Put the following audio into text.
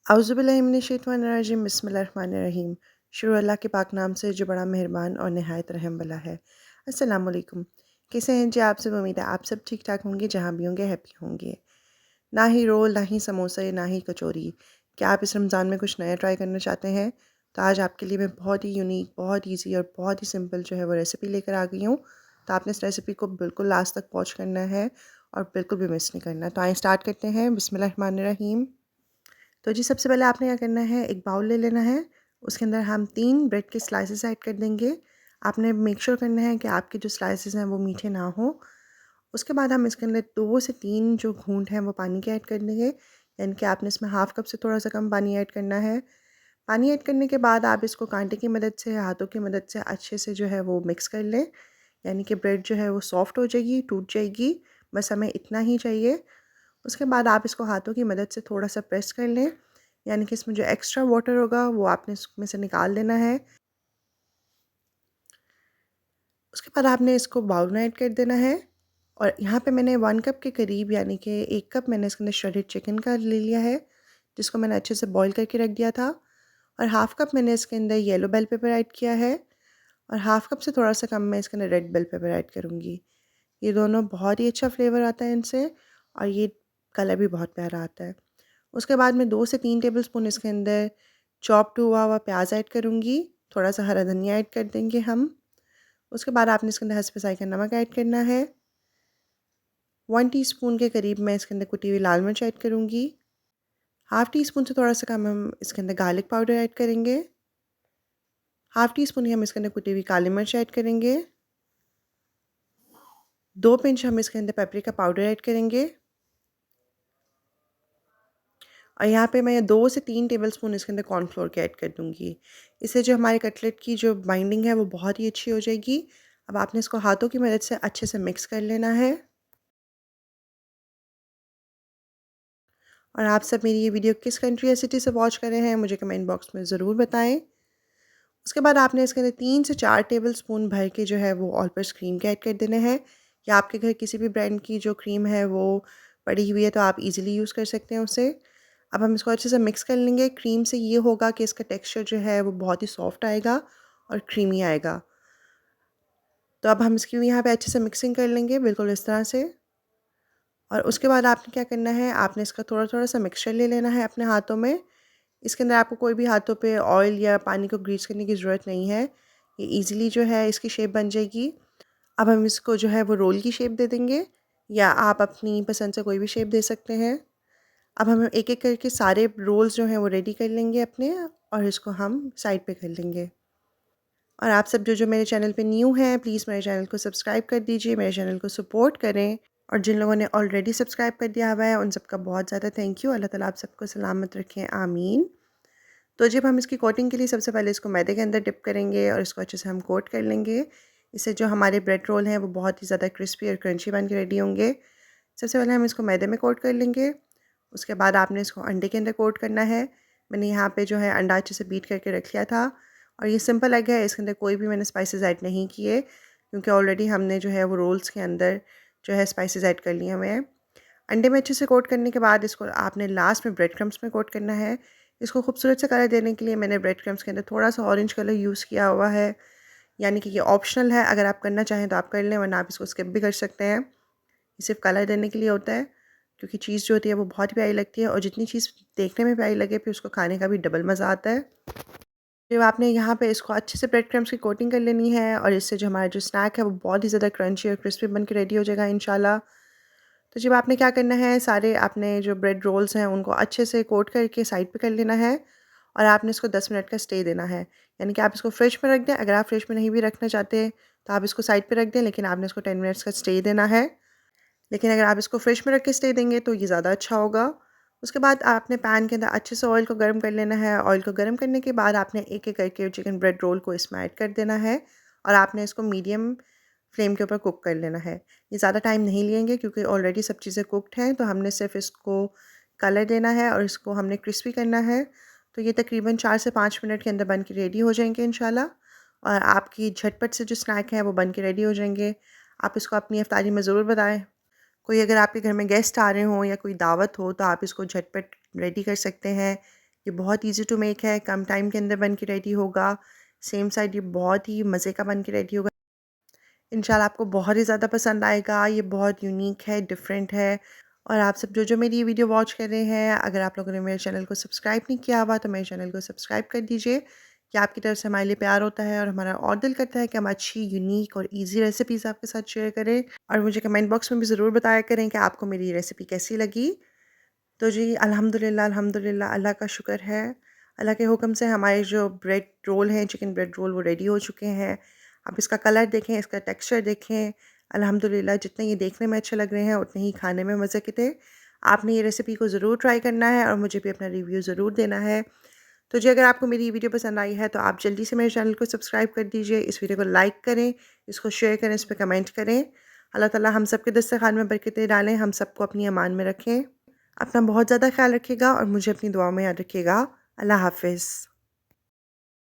औज़ुबिल्लाहिमिनश्शैतानिर्रजीम बिस्मिल्लाहिर्रहमानिर्रहीम। शुरू अल्लाह के पाक नाम से जो बड़ा मेहरबान और नहायत रहम वाला है। अस्सलाम वालेकुम। कैसे हैं जी आप सब? उम्मीद है आप सब ठीक ठाक होंगे, जहाँ भी होंगे हैप्पी होंगे। ना ही रोल, ना ही समोसे, ना ही कचौरी। क्या आप इस रमज़ान में कुछ नया ट्राई करना चाहते हैं? तो आज आपके लिए मैं बहुत ही यूनिक, बहुत ईज़ी और बहुत ही सिंपल जो है वो रेसिपी लेकर आ गई हूँ। तो आपने इस रेसिपी को बिल्कुल लास्ट तक वॉच करना है और बिल्कुल भी मिस नहीं करना। तो आइए स्टार्ट करते हैं। बिस्मिल्लाहिर्रहमानिर्रहीम। तो जी सबसे पहले आपने क्या करना है, एक बाउल ले लेना है। उसके अंदर हम 3 ब्रेड के स्लाइसेस ऐड कर देंगे। आपने मेक श्योर करना है कि आपके जो स्लाइसेस हैं वो मीठे ना हो। उसके बाद हम इसके अंदर 2 से 3 जो घूंट हैं वो पानी के ऐड कर देंगे। यानी कि आपने इसमें हाफ़ कप से थोड़ा सा कम पानी ऐड करना है। पानी ऐड करने के बाद आप इसको कांटे की मदद से, हाथों की मदद से अच्छे से जो है वो मिक्स कर लें। यानी कि ब्रेड जो है वो सॉफ्ट हो जाएगी, टूट जाएगी। बस हमें इतना ही चाहिए। उसके बाद आप इसको हाथों की मदद से थोड़ा सा प्रेस कर लें। यानी कि इसमें जो एक्स्ट्रा वाटर होगा वो आपने इसमें से निकाल देना है। उसके बाद आपने इसको बाउल में ऐड कर देना है। और यहाँ पे मैंने 1 कप के करीब, यानी कि 1 कप मैंने इसके अंदर श्रेडेड चिकन का ले लिया है, जिसको मैंने अच्छे से बॉईल करके रख दिया था। और हाफ़ कप मैंने इसके अंदर येलो बेल पेपर ऐड किया है। और हाफ़ कप से थोड़ा सा कम मैं इसके अंदर रेड बेल पेपर ऐड करूँगी। ये दोनों बहुत ही अच्छा फ्लेवर आता है इनसे, और ये कलर भी बहुत प्यारा आता है। उसके बाद मैं 2 से 3 टेबलस्पून इसके अंदर चॉप्ड हुआ हुआ प्याज ऐड करूँगी। थोड़ा सा हरा धनिया ऐड कर देंगे हम। उसके बाद आपने इसके अंदर हसबे का नमक ऐड करना है। 1 टीस्पून के करीब मैं इसके अंदर कुटी हुई लाल मिर्च ऐड करूँगी। हाफ़ टी स्पून से थोड़ा सा कम हम इसके अंदर गार्लिक पाउडर ऐड करेंगे। हाफ़ टी स्पून ही हम इसके अंदर कुटी हुई काली मिर्च ऐड करेंगे। 2 पिंच हम इसके अंदर पेपरिका पाउडर ऐड करेंगे। और यहाँ पे मैं 2 से 3 टेबलस्पून इसके अंदर कॉर्नफ्लोर के ऐड कर दूँगी। इससे जो हमारे कटलेट की जो बाइंडिंग है वो बहुत ही अच्छी हो जाएगी। अब आपने इसको हाथों की मदद से अच्छे से मिक्स कर लेना है। और आप सब मेरी ये वीडियो किस कंट्री या सिटी से वॉच कर रहे हैं, मुझे कमेंट बॉक्स में ज़रूर बताएँ। उसके बाद आपने इसके अंदर 3 से 4 टेबलस्पून भर के जो है वो ऑल पर्पस क्रीम के ऐड कर देने हैं। या आपके घर किसी भी ब्रांड की जो क्रीम है वो पड़ी हुई है तो आप इजीली यूज़ कर सकते हैं उसे। अब हम इसको अच्छे से मिक्स कर लेंगे। क्रीम से ये होगा कि इसका टेक्सचर जो है वो बहुत ही सॉफ्ट आएगा और क्रीमी आएगा। तो अब हम इसकी यहाँ पे अच्छे से मिक्सिंग कर लेंगे, बिल्कुल इस तरह से। और उसके बाद आपने क्या करना है, आपने इसका थोड़ा-थोड़ा सा मिक्सचर ले लेना है अपने हाथों में। इसके अंदर आपको कोई भी हाथों पे ऑयल या पानी को ग्रीस करने की ज़रूरत नहीं है। ये ईज़िली जो है इसकी शेप बन जाएगी। अब हम इसको जो है वो रोल की शेप दे देंगे, या आप अपनी पसंद से कोई भी शेप दे सकते हैं। अब हम एक-एक करके सारे रोल्स जो हैं वो रेडी कर लेंगे अपने, और इसको हम साइड पे कर लेंगे। और आप सब जो मेरे चैनल पे न्यू हैं, प्लीज़ मेरे चैनल को सब्सक्राइब कर दीजिए, मेरे चैनल को सपोर्ट करें। और जिन लोगों ने ऑलरेडी सब्सक्राइब कर दिया हुआ है उन सबका बहुत ज़्यादा थैंक यू। अल्लाह ताला आप सबको सलामत रखें, आमीन। तो जब हम इसकी कोटिंग के लिए सबसे पहले इसको मैदे के अंदर डिप करेंगे और इसको अच्छे से हम कोट कर लेंगे। इससे जो हमारे ब्रेड रोल हैं वो बहुत ही ज़्यादा क्रिस्पी और क्रंची बन के रेडी होंगे। सबसे पहले हम इसको मैदे में कोट कर लेंगे। उसके बाद आपने इसको अंडे के अंदर कोट करना है। मैंने यहाँ पे जो है अंडा अच्छे से बीट करके रख लिया था। और ये सिंपल एग है, इसके अंदर कोई भी मैंने स्पाइसेस ऐड नहीं किए, क्योंकि ऑलरेडी हमने जो है वो रोल्स के अंदर जो है स्पाइसेस ऐड कर लिए हुए हैं। अंडे में अच्छे से कोट करने के बाद इसको आपने लास्ट में ब्रेड क्रम्स में कोट करना है। इसको खूबसूरत सा कलर देने के लिए मैंने ब्रेड क्रम्स के अंदर थोड़ा सा ऑरेंज कलर यूज़ किया हुआ है। यानी कि ये ऑप्शनल है, अगर आप करना चाहें तो आप कर लें, वरना आप इसको स्किप भी कर सकते हैं। ये सिर्फ कलर देने के लिए होता है, क्योंकि चीज़ जो होती है वो बहुत प्यारी लगती है, और जितनी चीज़ देखने में प्यारी लगे फिर उसको खाने का भी डबल मज़ा आता है। जब आपने यहाँ पे इसको अच्छे से ब्रेड क्रम्स की कोटिंग कर लेनी है, और इससे जो हमारा जो स्नैक है वो बहुत ही ज़्यादा क्रंची और क्रिस्पी बन के रेडी हो जाएगा इंशाल्लाह। तो जब आपने क्या करना है, सारे आपने जो ब्रेड रोल्स हैं उनको अच्छे से कोट करके साइड पे कर लेना है। और आपने इसको 10 मिनट का स्टे देना है। यानी कि आप इसको फ्रिज में रख दें। अगर आप फ्रिज में नहीं भी रखना चाहते तो आप इसको साइड पे रख दें, लेकिन आपने इसको 10 मिनट्स का स्टे देना है। लेकिन अगर आप इसको फ्रिज में रख के स्टे देंगे तो ये ज़्यादा अच्छा होगा। उसके बाद आपने पैन के अंदर अच्छे से ऑयल को गर्म कर लेना है। ऑयल को गर्म करने के बाद आपने एक-एक करके चिकन ब्रेड रोल को इसमें ऐड कर देना है, और आपने इसको मीडियम फ्लेम के ऊपर कुक कर लेना है। ये ज़्यादा टाइम नहीं लेंगे, क्योंकि ऑलरेडी सब चीज़ें कुक्ड हैं, तो हमने सिर्फ इसको कलर देना है और इसको हमने क्रिस्पी करना है। तो ये तकरीबन 4 से 5 मिनट के अंदर बन के रेडी हो जाएंगे इंशाल्लाह। और आपकी झटपट से जो स्नैक है वो बन के रेडी हो जाएंगे। आप इसको अपनी इफ्तारी में ज़रूर बताएं। कोई अगर आपके घर में गेस्ट आ रहे हों या कोई दावत हो तो आप इसको झटपट रेडी कर सकते हैं। ये बहुत ईज़ी टू मेक है, कम टाइम के अंदर बन के रेडी होगा। सेम साइड ये बहुत ही मज़े का बन के रेडी होगा। इंशाल्लाह आपको बहुत ही ज़्यादा पसंद आएगा। ये बहुत यूनिक है, डिफरेंट है। और आप सब जो मेरी ये वीडियो वॉच कर रहे हैं, अगर आप लोगों ने मेरे चैनल को सब्सक्राइब नहीं किया हुआ तो मेरे चैनल को सब्सक्राइब कर दीजिए। ये आपकी तरफ से हमारे लिए प्यार होता है और हमारा और दिल करता है कि हम अच्छी, यूनिक और ईज़ी रेसिपीज़ आपके साथ शेयर करें। और मुझे कमेंट बॉक्स में भी ज़रूर बताया करें कि आपको मेरी रेसिपी कैसी लगी। तो जी अल्हम्दुलिल्लाह अल्हम्दुलिल्लाह, अल्लाह का शुक्र है। अल्लाह के हुक्म से हमारे जो ब्रेड रोल हैं, चिकन ब्रेड रोल, वो रेडी हो चुके हैं। आप इसका कलर देखें, इसका टेक्सचर देखें। अल्हम्दुलिल्लाह जितने ये देखने में अच्छे लग रहे हैं उतने ही खाने में मज़े के थे। आपने ये रेसिपी को ज़रूर ट्राई करना है और मुझे भी अपना रिव्यू ज़रूर देना है। तो जी अगर आपको मेरी ये वीडियो पसंद आई है तो आप जल्दी से मेरे चैनल को सब्सक्राइब कर दीजिए, इस वीडियो को लाइक करें, इसको शेयर करें, इस पे कमेंट करें। अल्लाह ताला हम सब के दस्तरखान में बरकतें डालें, हम सबको अपनी अमान में रखें। अपना बहुत ज़्यादा ख़्याल रखिएगा और मुझे अपनी दुआओं में याद रखिएगा। अल्लाह हाफ़िज़।